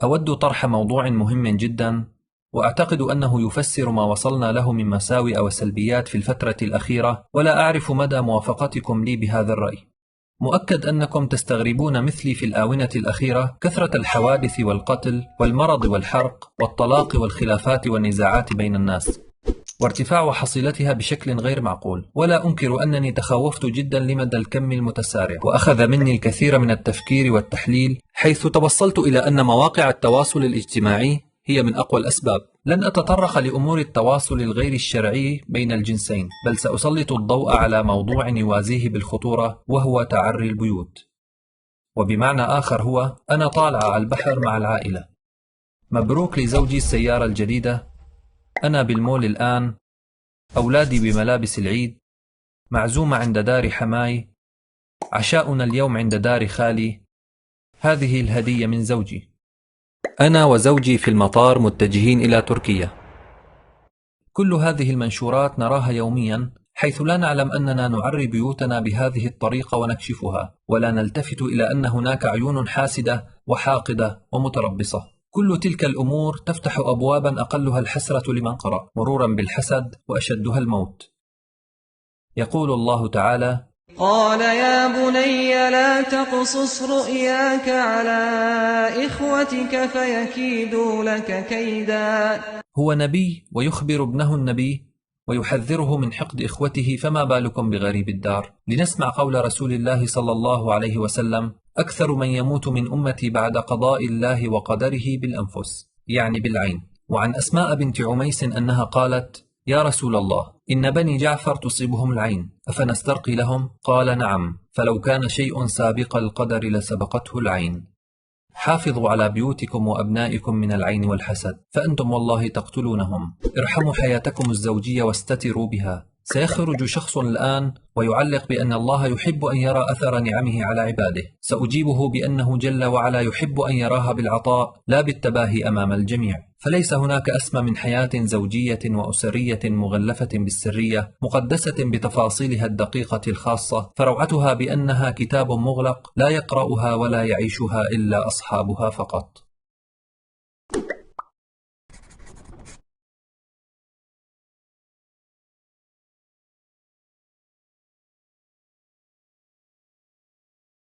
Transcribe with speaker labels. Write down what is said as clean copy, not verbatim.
Speaker 1: أود طرح موضوع مهم جدا، وأعتقد أنه يفسر ما وصلنا له من مساوئ وسلبيات في الفترة الأخيرة، ولا أعرف مدى موافقتكم لي بهذا الرأي. مؤكد أنكم تستغربون مثلي في الآونة الأخيرة كثرة الحوادث والقتل والمرض والحرق والطلاق والخلافات والنزاعات بين الناس، وارتفاع حصيلتها بشكل غير معقول. ولا أنكر أنني تخوفت جدا لمدى الكم المتسارع، وأخذ مني الكثير من التفكير والتحليل، حيث توصلت إلى أن مواقع التواصل الاجتماعي هي من أقوى الأسباب. لن أتطرق لأمور التواصل الغير الشرعي بين الجنسين، بل سأسلط الضوء على موضوع يوازيه بالخطورة، وهو تعري البيوت. وبمعنى آخر هو أنا طالع على البحر مع العائلة، مبروك لزوجي السيارة الجديدة، أنا بالمول الآن، أولادي بملابس العيد، معزومة عند دار حماي، عشاؤنا اليوم عند دار خالي، هذه الهدية من زوجي، أنا وزوجي في المطار متجهين إلى تركيا. كل هذه المنشورات نراها يوميا، حيث لا نعلم أننا نعري بيوتنا بهذه الطريقة ونكشفها، ولا نلتفت إلى أن هناك عيون حاسدة وحاقدة ومتربصة. كل تلك الأمور تفتح أبوابا أقلها الحسرة لمن قرأ، مرورا بالحسد وأشدها الموت. يقول الله تعالى:
Speaker 2: قال يا بني لا تقصص رؤياك على إخوتك فيكيدوا لك كيدا.
Speaker 1: هو نبي ويخبر ابنه النبي ويحذره من حقد إخوته، فما بالكم بغريب الدار؟ لنسمع قول رسول الله صلى الله عليه وسلم: أكثر من يموت من أمتي بعد قضاء الله وقدره بالأنفس، يعني بالعين. وعن أسماء بنت عميس أنها قالت: يا رسول الله، إن بني جعفر تصيبهم العين، أفنسترقي لهم؟ قال: نعم، فلو كان شيء سابق القدر لسبقته العين. حافظوا على بيوتكم وأبنائكم من العين والحسد، فأنتم والله تقتلونهم. ارحموا حياتكم الزوجية واستتروا بها. سيخرج شخص الآن ويعلق بأن الله يحب أن يرى أثر نعمه على عباده. سأجيبه بأنه جل وعلا يحب أن يراها بالعطاء، لا بالتباهي أمام الجميع. فليس هناك أسمى من حياة زوجية وأسرية مغلفة بالسرية، مقدسة بتفاصيلها الدقيقة الخاصة، فروعتها بأنها كتاب مغلق لا يقرأها ولا يعيشها إلا أصحابها فقط.